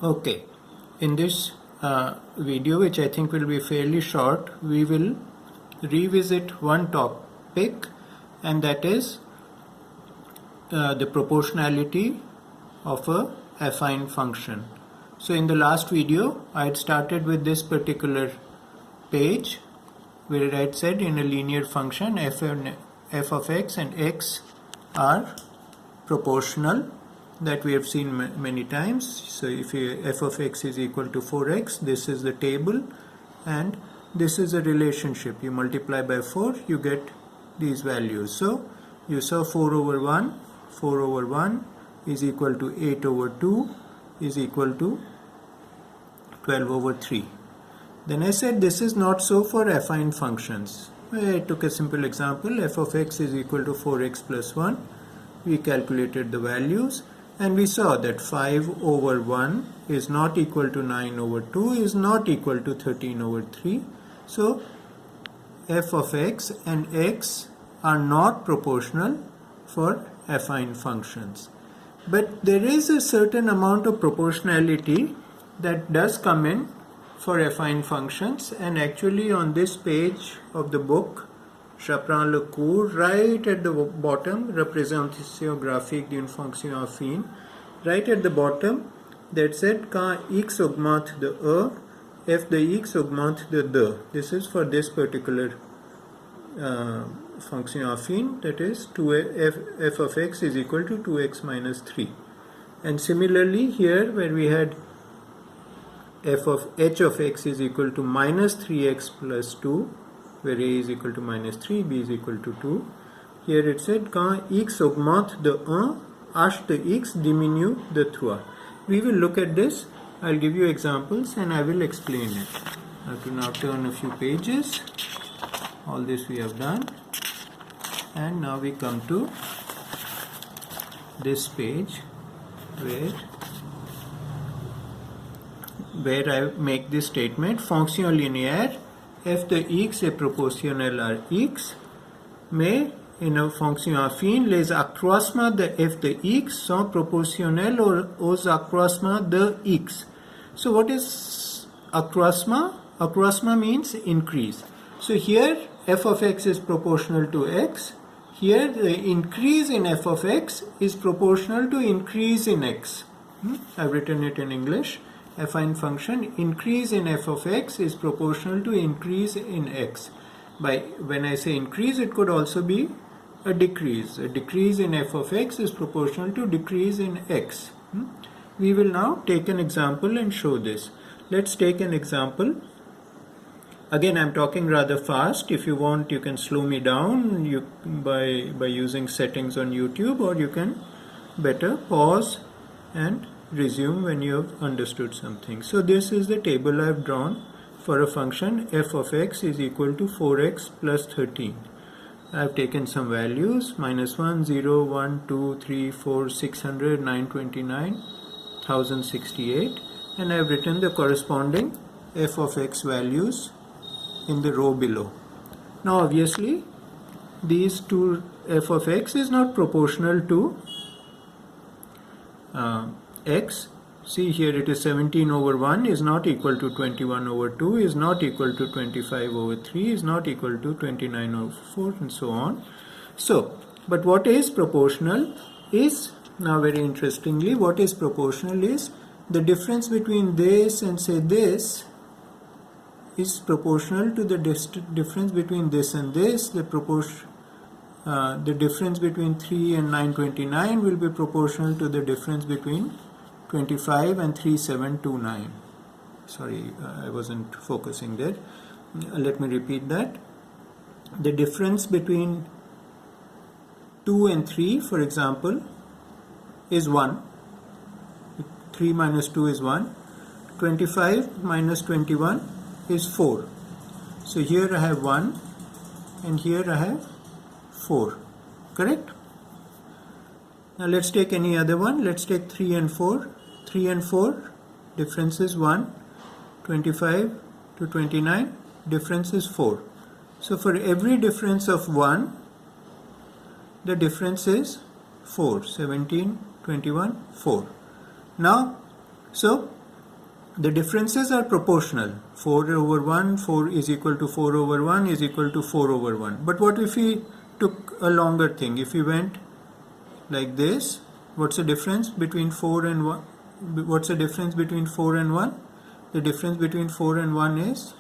Okay, in this video, which I think will be fairly short, we will revisit one topic, and that is the proportionality of a affine function. So in the last video, I had started with this particular page where I had said in a linear function f of x and x are proportional, that we have seen many times. So if f of x is equal to 4x, this is the table and this is a relationship. You multiply by 4, you get these values. So you saw 4 over 1 is equal to 8 over 2 is equal to 12 over 3. Then I said this is not so for affine functions. I took a simple example. F of x is equal to 4x plus 1. We calculated the values and we saw that 5 over 1 is not equal to 9 over 2 is not equal to 13 over 3. So f of x and x are not proportional for affine functions. But there is a certain amount of proportionality that does come in for affine functions, and actually on this page of the book Chaperon-Lecourt, right at the bottom, Représentation graphique d'une fonction affine, right at the bottom, that said quand x augmente de e, f de x augmente de 2. This is for this particular function affine, that is f of x is equal to 2x minus 3. And similarly here, where we had h of x is equal to minus 3x plus 2, where a is equal to minus 3, b is equal to 2. Here it said quand x augmente de 1, h de x diminue de 3. We will look at this. I'll give you examples and I will explain it. I have to now turn a few pages. All this we have done. And now we come to this page where I make this statement: fonction linéaire f de x est proportionnel à x, mais in a fonction affine, les accroissements de f de x sont proportionnels aux accroissements de x. So what is accroissement? Accroissement means increase. So here f of x is proportional to x. Here the increase in f of x is proportional to increase in x. I've written it in English. Affine function, increase in f of x is proportional to increase in x. When I say increase, it could also be a decrease. A decrease in f of x is proportional to decrease in x. We will now take an example and show this. Let's take an example. Again, I'm talking rather fast. If you want, you can slow me down by using settings on YouTube, or you can better pause and resume when you have understood something. So this is the table I have drawn for a function f of x is equal to 4x plus 13. I have taken some values: minus 1, 0, 1, 2, 3, 4, 600, 929, 1068, and I have written the corresponding f of x values in the row below. Now obviously these two, f of x is not proportional to x. See here, it is 17 over 1 is not equal to 21 over 2 is not equal to 25 over 3 is not equal to 29 over 4, and so on. So, but what is proportional is, now very interestingly, what is proportional is the difference between this and say this is proportional to the difference between this and this. The difference between 3 and 929 will be proportional to the difference between 25 and 3729. Sorry, I wasn't focusing there. Let me repeat that. The difference between 2 and 3, for example, is 1. 3 minus 2 is 1. 25 minus 21 is 4. So here I have 1 and here I have 4. Correct? Now let's take any other one. Let's take 3 and 4. 3 and 4, difference is 1. 25 to 29, difference is 4. So for every difference of 1, the difference is 4. 17, 21, 4. Now, so the differences are proportional. 4 over 1, 4 is equal to 4 over 1 is equal to 4 over 1. But what if we took a longer thing? If we went like this, what's the difference between 4 and 1? What's the difference between 4 and 1? The difference between 4 and 1 is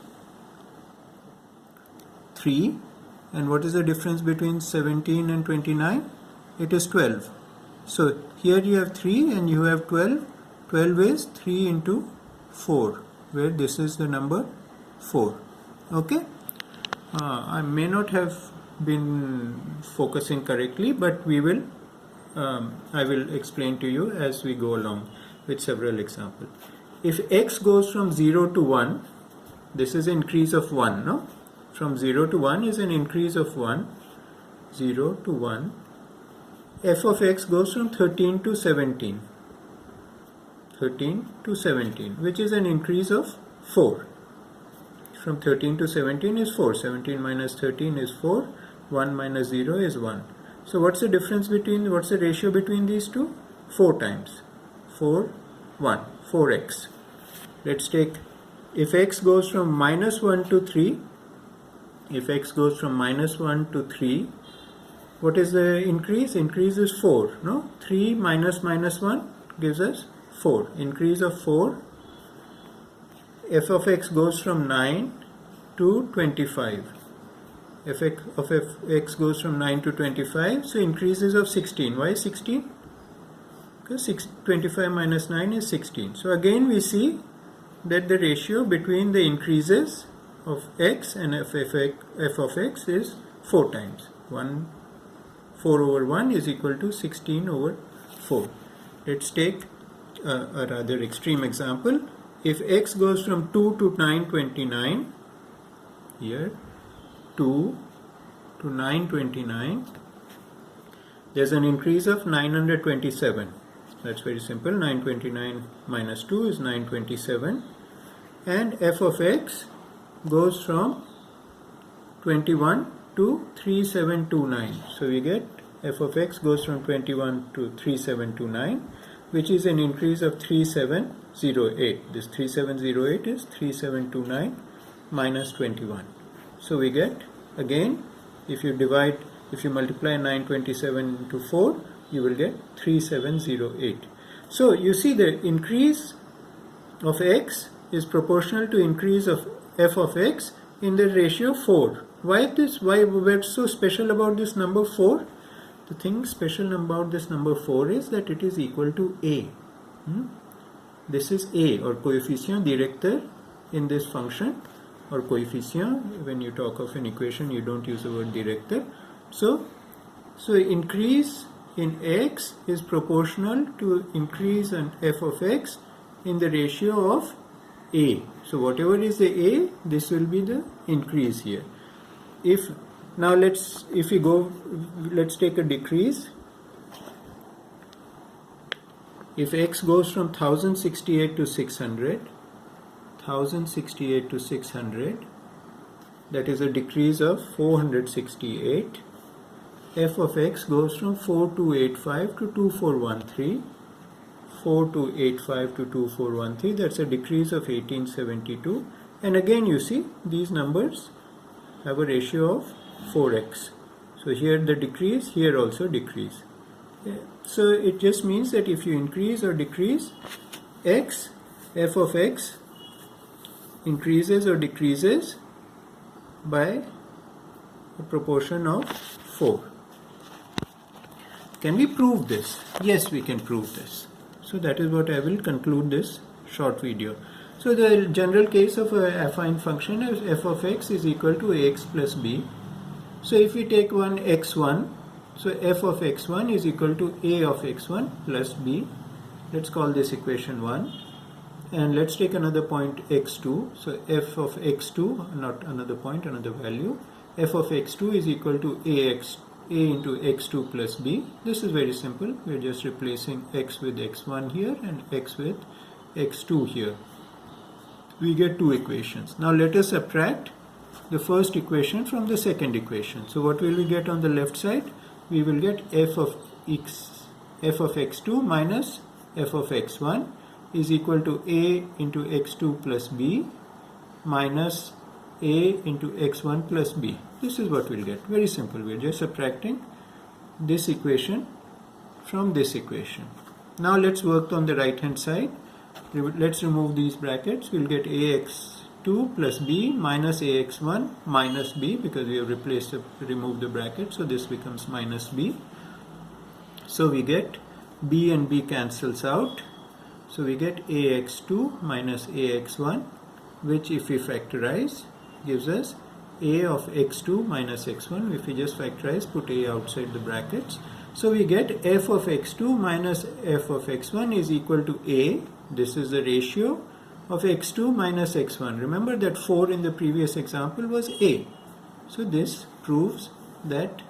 3. And what is the difference between 17 and 29? It is 12. So here you have 3 and you have 12. 12 is 3 into 4, where this is the number 4. Okay? I may not have been focusing correctly, but we will. I will explain to you as we go along with several examples. If x goes from 0 to 1, this is an increase of 1, no? From 0 to 1 is an increase of 1. 0 to 1. F of x goes from 13 to 17. 13 to 17, which is an increase of 4. From 13 to 17 is 4. 17 minus 13 is 4. 1 minus 0 is 1. So what's the difference between, what's the ratio between these two? 4 times. 4, 1. 4x. Let's take, if x goes from minus 1 to 3, if x goes from minus 1 to 3, what is the increase? Increase is 4, no? 3 minus minus 1 gives us 4. Increase of 4. F of x goes from 9 to 25. F of x goes from 9 to 25. So increases of 16. Why 16? Because 25 minus 9 is 16. So again we see that the ratio between the increases of x and f of x is 4 times. 4 over 1 is equal to 16 over 4. Let's take a rather extreme example. If x goes from 2 to 929, here 2 to 929, there's an increase of 927. That's very simple. 929 minus 2 is 927. And f of x goes from 21 to 3729. So we get f of x goes from 21 to 3729, which is an increase of 3708. This 3708 is 3729 minus 21. So we get, again, if you multiply 927 into 4, you will get 3708. So you see the increase of x is proportional to increase of f of x in the ratio 4. Why what's so special about this number 4? The thing special about this number 4 is that it is equal to a. This is a, or coefficient director in this function, or coefficient. When you talk of an equation, you don't use the word director. So increase in x is proportional to increase in f of x in the ratio of a. So whatever is the a, this will be the increase here. Let's take a decrease. If x goes from 1068 to 600, that is a decrease of 468. F of x goes from 4285 to 2413. 4285 to 2413, that's a decrease of 1872. And again you see these numbers have a ratio of 4x. So here the decrease, here also decrease. So it just means that if you increase or decrease x, f of x increases or decreases by a proportion of 4. Can we prove this? Yes, we can prove this. So that is what I will conclude this short video. So the general case of a affine function is f of x is equal to ax plus b. So if we take one x1, so f of x1 is equal to a of x1 plus b. Let's call this equation 1. And let's take another point x2. So f of x2, not another point, another value. F of x2 is equal to a into x2 plus b. This is very simple. We are just replacing x with x1 here and x with x2 here. We get two equations. Now let us subtract the first equation from the second equation. So what will we get on the left side? We will get f of x2 minus f of x1. is equal to a into x2 plus b minus a into x1 plus b. This is what we'll get. Very simple. We're just subtracting this equation from this equation. Now let's work on the right hand side. Let's remove these brackets. We'll get ax2 plus b minus ax1 minus b, because we have removed the bracket, so this becomes minus b. So we get b and b cancels out, so we get ax2 minus ax1, which if we factorize gives us a of x2 minus x1. If we just factorize, put a outside the brackets, so we get f of x2 minus f of x1 is equal to a. This is the ratio of x2 minus x1. Remember that 4 in the previous example was a. So this proves that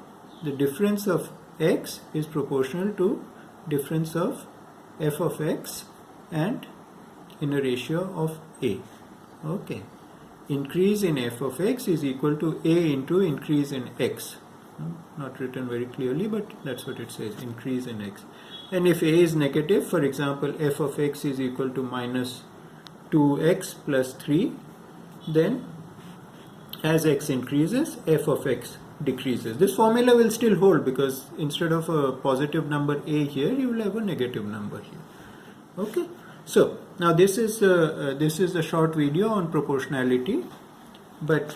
the difference of x is proportional to difference of f of x and in a ratio of a. Okay. Increase in f of x is equal to a into increase in x. Not written very clearly, but that's what it says, increase in x. And if a is negative, for example, f of x is equal to minus 2x plus 3, then as x increases, f of x decreases. This formula will still hold, because instead of a positive number a here, you will have a negative number here. Okay. So now this is a short video on proportionality, but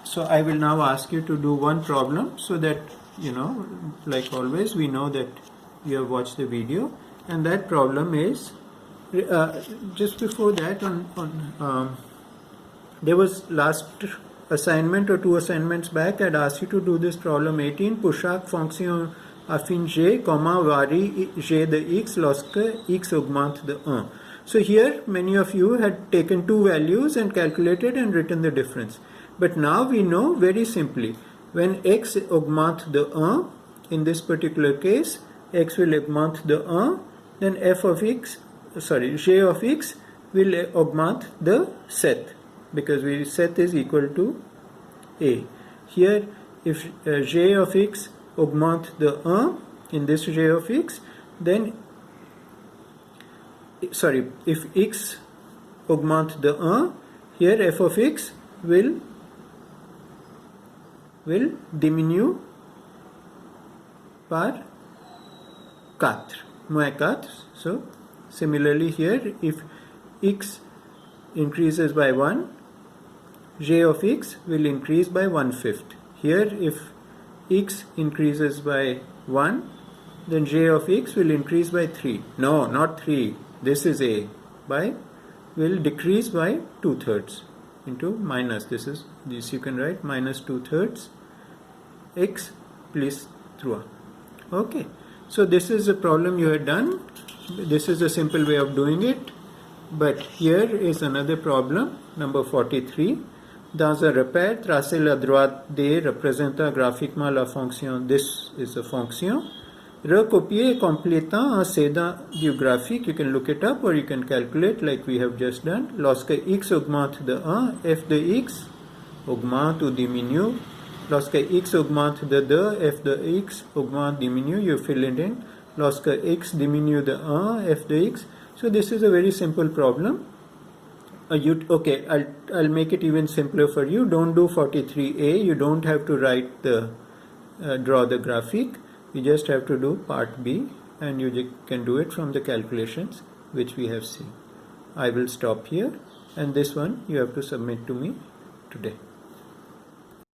so I will now ask you to do one problem, so that, you know, like always, we know that you have watched the video. And that problem is, just before that, there was last assignment or 2 assignments back, I'd asked you to do this problem 18, Pochak fonction affine G, comment varie G de x lorsque x augmente de 1. So here many of you had taken 2 values and calculated and written the difference. But now we know very simply, when x augmente de 1, in this particular case, x will augmente de 1, then f of x, G of x will augmente the set, because set is equal to a. Here, if G of x augmente de 1 in this G of x, then if x augmente de 1, here f of x will diminue par 4, moins 4. So similarly here, if x increases by 1, G of x will increase by 1/5. Here, if x increases by 1, then G of x will increase by 3. No, not 3. This is a. Will decrease by 2/3 into minus. This you can write minus 2/3 x plus 3. Okay. So this is a problem you had done. This is a simple way of doing it. But here is another problem, number 43. Dans un repère, tracez la droite D représentant graphiquement la fonction. This is a function. Recopier complétant en cédant du graphique. You can look it up or you can calculate like we have just done. Lorsque x augmente de 1, f de x augmente ou diminue. Lorsque x augmente de 2, f de x augmente, diminue. You fill it in. Lorsque x diminue de 1, f de x. So this is a very simple problem. Okay, I'll make it even simpler for you. Don't do 43a. You don't have to write draw the graphic. You just have to do part B, and you can do it from the calculations which we have seen. I will stop here, and this one you have to submit to me today.